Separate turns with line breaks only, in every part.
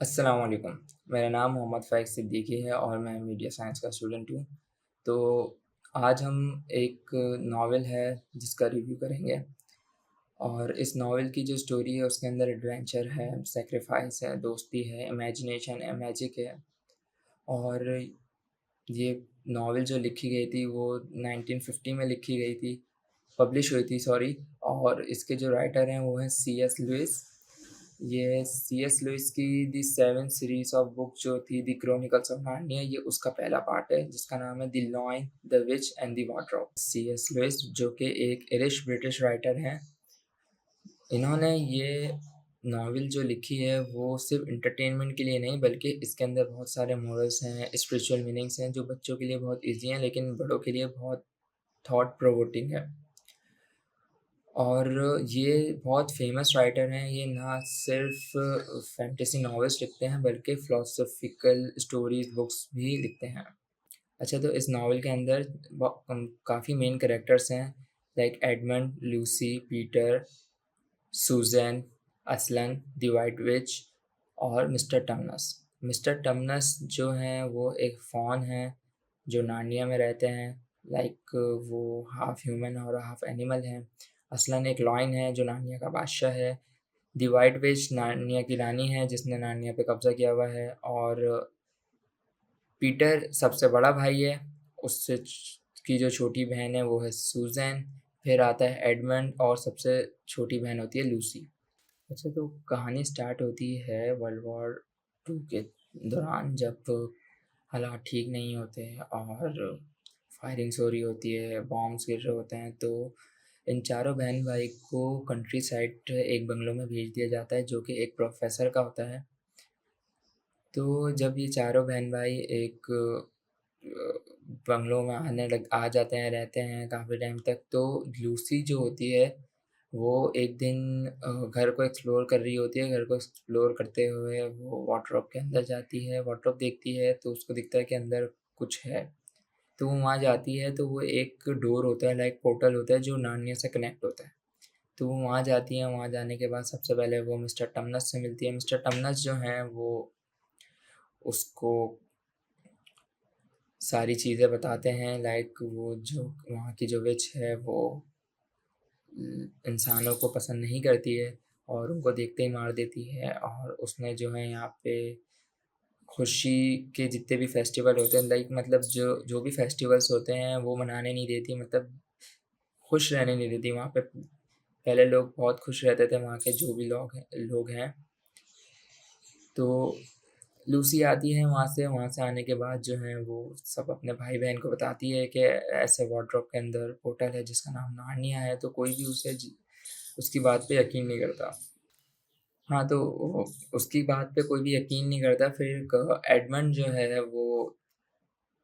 अस्सलाम वालेकुम। मेरा नाम मोहम्मद फ़ैज़ सिद्दीकी है और मैं मीडिया साइंस का स्टूडेंट हूँ। तो आज हम एक नॉवेल है जिसका रिव्यू करेंगे और इस नॉवेल की जो स्टोरी है उसके अंदर एडवेंचर है, सैक्रिफ़ाइस है, दोस्ती है, इमेजिनेशन है, मैजिक है और ये नॉवेल जो लिखी गई थी वो 1950 में लिखी गई थी, पब्लिश हुई थी सॉरी। और इसके जो राइटर हैं वो हैं सी.एस. लुइस। ये सी.एस. लुइस की the seven series of book जो थी द क्रॉनिकल्स ऑफ नार्निया, ये उसका पहला पार्ट है जिसका नाम है the lion, the witch and the wardrobe. C S. Lewis जो कि एक आयरिश ब्रिटिश राइटर हैं, इन्होंने ये नॉवेल जो लिखी है वो सिर्फ़ एंटरटेनमेंट के लिए नहीं बल्कि इसके अंदर बहुत सारे मोरल्स हैं, स्पिरिचुअल मीनिंग्स हैं जो बच्चों के लिए बहुत ईज़ी हैं लेकिन बड़ों के लिए बहुत थॉट प्रोवोकिंग है। और ये बहुत फ़ेमस राइटर हैं, ये ना सिर्फ़ फैंटेसी नॉवेल्स लिखते हैं बल्कि फ़िलॉसॉफ़िकल स्टोरीज़ बुक्स भी लिखते हैं। अच्छा, तो इस नॉवल के अंदर काफ़ी मेन कैरेक्टर्स हैं like Edmund, Lucy, Peter, Susan, Aslan, the White Witch और मिस्टर टमनस। मिस्टर टमनस जो हैं वो एक फ़ॉन हैं जो नार्निया में रहते हैं, लाइक वो हाफ़ ह्यूमन और हाफ़ एनिमल हैं। असलन एक लॉयन है जो नार्निया का बादशाह है। द व्हाइट विच नार्निया की रानी है जिसने नार्निया पे कब्ज़ा किया हुआ है। और पीटर सबसे बड़ा भाई है, उससे की जो छोटी बहन है वो है सूज़ैन, फिर आता है एडमंड और सबसे छोटी बहन होती है लूसी। अच्छा, तो कहानी स्टार्ट होती है वर्ल्ड वॉर 2 के दौरान, जब हालात ठीक नहीं होते और फायरिंग्स हो रही होती है, बॉम्ब्स गिर रहे होते हैं, तो इन चारों बहन-भाई को कंट्री साइड एक बंगलो में भेज दिया जाता है जो कि एक प्रोफ़ेसर का होता है। तो जब ये चारों बहन-भाई एक बंगलो में आ जाते हैं, रहते हैं काफ़ी टाइम तक, तो लूसी जो होती है, वो एक दिन घर को एक्सप्लोर कर रही होती है। घर को एक्सप्लोर करते हुए वो वार्डरोब के अंदर जाती है, वार्डरोब देखती है तो उसको दिखता है कि अंदर कुछ है। तो वो वहाँ जाती है तो वो एक डोर होता है, लाइक पोर्टल होता है जो नार्निया से कनेक्ट होता है। तो वो वहाँ जाती हैं, वहाँ जाने के बाद सबसे पहले वो मिस्टर टमनस से मिलती है। मिस्टर टमनस जो हैं वो उसको सारी चीज़ें बताते हैं, लाइक वो जो वहाँ की जो विच है वो इंसानों को पसंद नहीं करती है और उनको देखते ही मार देती है। और उसने जो है यहाँ पे खुशी के जितने भी फेस्टिवल होते हैं, लाइक मतलब जो जो भी फेस्टिवल्स होते हैं वो मनाने नहीं देती, मतलब खुश रहने नहीं देती वहाँ पे। पहले लोग बहुत खुश रहते थे वहाँ के जो भी लोग हैं। तो लूसी आती है वहाँ से आने के बाद जो है वो सब अपने भाई-बहन को बताती है कि ऐसे वार्डरोब के अंदर पोर्टल है जिसका नाम नार्निया है, तो कोई भी उसकी बात पे यकीन नहीं करता। हाँ, तो उसकी बात पे कोई भी यकीन नहीं करता। फिर क एडमंड जो है वो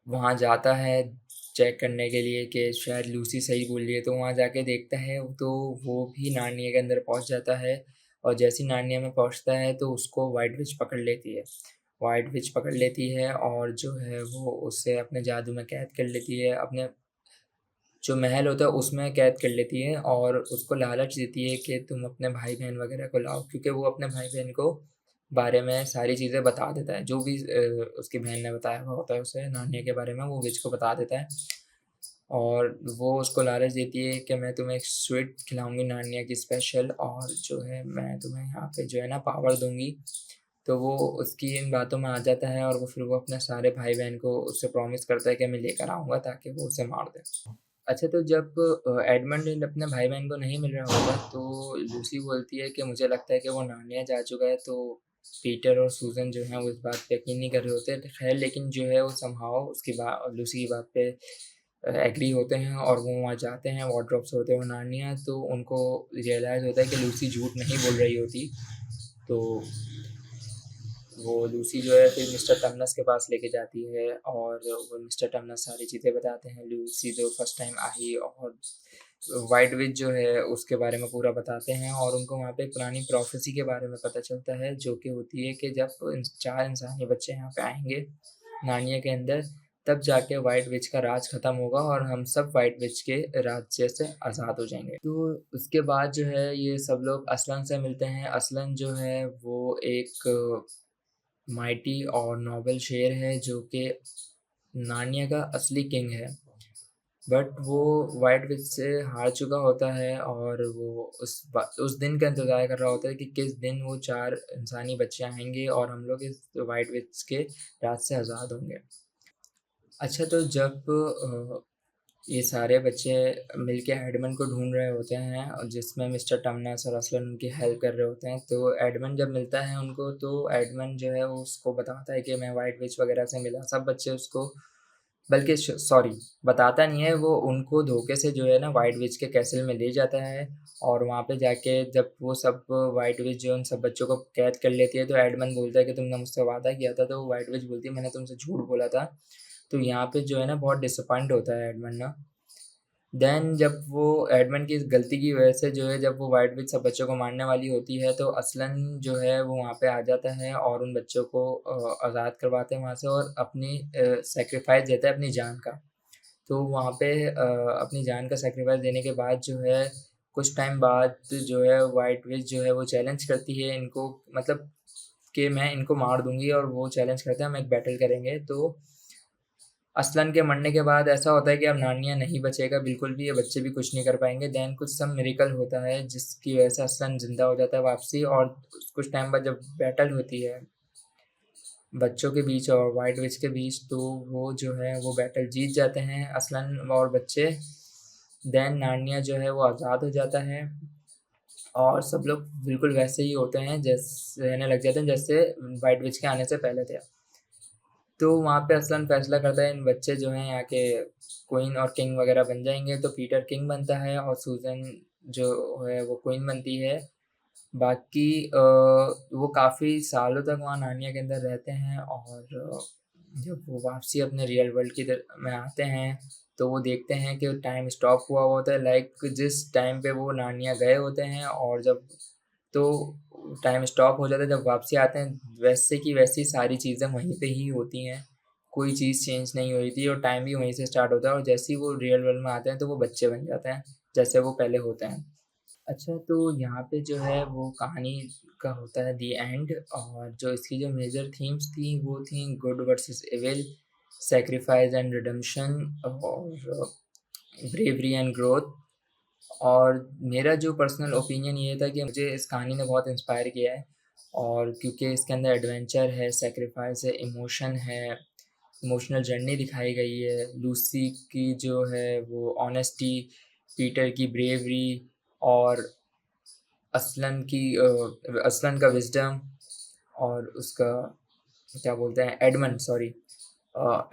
वहाँ जाता है चेक करने के लिए कि शायद लूसी सही बोल रही है, तो वहाँ जाके देखता है तो वो भी नार्निया के अंदर पहुँच जाता है। और जैसे ही नार्निया में पहुँचता है तो उसको व्हाइट विच पकड़ लेती है। व्हाइट विच पकड़ लेती है और जो है वो उसे अपने जादू में कैद कर लेती है, अपने जो महल होता है उसमें कैद कर लेती है और उसको लालच देती है कि तुम अपने भाई-बहन वगैरह को लाओ, क्योंकि वो अपने भाई-बहन को बारे में सारी चीज़ें बता देता है। जो भी उसकी बहन ने बताया हुआ होता है उसे नानिया के बारे में, वो विच को बता देता है। और वो उसको लालच देती है कि मैं तुम्हें एक स्वीट खिलाऊँगी नानिया की स्पेशल, और जो है मैं तुम्हें यहाँ पे जो है ना पावर दूँगी। तो वो उसकी इन बातों में आ जाता है और वो अपने सारे भाई-बहन को उससे प्रॉमिस करता है कि मैं लेकर आऊँगा ताकि वो उसे मार दे। अच्छा, तो जब एडमंड अपने भाई-बहन को नहीं मिल रहा होता तो लूसी बोलती है कि मुझे लगता है कि वो नार्निया जा चुका है, तो पीटर और सूज़न जो हैं वो इस बात पे यकीन नहीं कर रहे होते। तो ख़ैर लेकिन जो है वो समहाउ उसकी लूसी की बात पे एग्री होते हैं और वो वहाँ जाते हैं वार्डरोब से होते हुए नार्निया, तो उनको रियलाइज़ होता है कि लूसी झूठ नहीं बोल रही होती। तो वो लूसी जो है फिर मिस्टर टमनस के पास लेके जाती है और वो मिस्टर टमनस सारी चीज़ें बताते हैं। लूसी जो फर्स्ट टाइम आई और व्हाइट विच जो है उसके बारे में पूरा बताते हैं और उनको वहाँ पे एक पुरानी प्रोफ़ेसी के बारे में पता चलता है जो कि होती है कि जब इन 4 इंसानी बच्चे यहाँ पे आएँगे नार्निया के अंदर, तब जाके व्हाइट विच का राज ख़त्म होगा और हम सब व्हाइट विच के राज्य से आज़ाद हो जाएँगे। तो उसके बाद जो है ये सब लोग असलन से मिलते हैं। असलन जो है वो एक माइटी और नोबल शेर है जो कि नार्निया का असली किंग है। बट वो व्हाइट विच से हार चुका होता है और वो उस दिन का इंतज़ार कर रहा होता है कि किस दिन वो 4 इंसानी बच्चे आएँगे और हम लोग इस व्हाइट विच के राज से आज़ाद होंगे। अच्छा तो जब ये सारे बच्चे मिलके एडमंड को ढूँढ रहे होते हैं और जिसमें मिस्टर टमनस और असलन उनकी हेल्प कर रहे होते हैं, तो एडमंड जब मिलता है उनको तो एडमंड जो है वो उसको बताता है कि मैं व्हाइट विच वगैरह से मिला। सब बच्चे उसको बल्कि सॉरी बताता नहीं है, वो उनको धोखे से जो है ना व्हाइट विच के कैसल में ले जाता है और वहाँ पे जाके जब वो सब व्हाइट विच जो उन सब बच्चों को कैद कर लेती है, तो एडमंड बोलता है कि तुमने मुझसे वादा किया था, तो व्हाइट विच बोलती है मैंने तुमसे झूठ बोला था। तो यहाँ पे जो है ना बहुत डिसअपॉइंट होता है एडमंड ना। देन जब वो एडमंड की इस गलती की वजह से जो है जब वो व्हाइट विच सब बच्चों को मारने वाली होती है, तो असलन जो है वो वहाँ पे आ जाता है और उन बच्चों को आज़ाद करवाते हैं वहाँ से और अपनी सैक्रिफ़ाइस देता है अपनी जान का। तो वहाँ पे अपनी जान का सैक्रिफ़ाइस देने के बाद जो है कुछ टाइम बाद जो है व्हाइट विच जो है वो चैलेंज करती है इनको, मतलब कि मैं इनको मार दूँगी, और वो चैलेंज करते हैं हम एक बैटल करेंगे। तो असलन के मरने के बाद ऐसा होता है कि अब नार्निया नहीं बचेगा बिल्कुल भी, ये बच्चे भी कुछ नहीं कर पाएँगे। देन कुछ सब मिरेकल होता है जिसकी वजह से असलन ज़िंदा हो जाता है वापसी, और कुछ टाइम बाद जब बैटल होती है बच्चों के बीच और व्हाइट विच के बीच, तो वो जो है वो बैटल जीत जाते हैं असलन और बच्चे। देन नार्निया जो है वो आज़ाद हो जाता है और सब लोग बिल्कुल वैसे ही होते हैं जैसे रहने लग जाते हैं जैसे व्हाइट विच के आने से पहले थे। तो वहाँ पे असलन फ़ैसला करता है इन बच्चे जो हैं यहाँ के क्वीन और किंग वग़ैरह बन जाएँगे, तो पीटर किंग बनता है और सूज़न जो है वो क्वीन बनती है। बाकी वो काफ़ी सालों तक वहाँ नार्निया के अंदर रहते हैं और जब वो वापसी अपने रियल वर्ल्ड की में आते हैं, तो वो देखते हैं कि टाइम स्टॉप हुआ होता है, लाइक जिस टाइम पे वो नार्निया गए होते हैं, और जब तो टाइम स्टॉप हो जाता है, जब वापसी आते हैं वैसे की वैसी सारी चीज़ें वहीं पे ही होती हैं। कोई चीज़ चेंज नहीं हुई थी और टाइम भी वहीं से स्टार्ट होता है, और जैसे ही वो रियल वर्ल्ड में आते हैं तो वो बच्चे बन जाते हैं, जैसे वो पहले होते हैं। अच्छा, तो यहाँ पे जो है वो कहानी का होता है द एंड, और जो इसकी जो मेजर थीम्स थी वो थी good versus evil, sacrifice and redemption और ब्रेवरी एंड ग्रोथ। और मेरा जो पर्सनल ओपिनियन ये था कि मुझे इस कहानी ने बहुत इंस्पायर किया है, और क्योंकि इसके अंदर एडवेंचर है, सैक्रिफाइस है, इमोशन है, इमोशनल जर्नी दिखाई गई है, लूसी की जो है वो ऑनेस्टी, पीटर की ब्रेवरी और असलन का विज़डम, और उसका क्या बोलते हैं एडमंड, सॉरी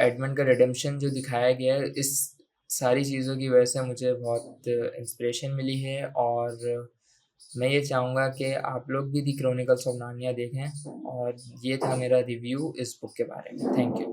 एडमंड का रिडेम्पशन जो दिखाया गया है, इस सारी चीज़ों की वजह से मुझे बहुत इंस्पिरेशन मिली है, और मैं ये चाहूँगा कि आप लोग भी द क्रॉनिकल्स ऑफ नार्निया देखें, और ये था मेरा रिव्यू इस बुक के बारे में। Thank you.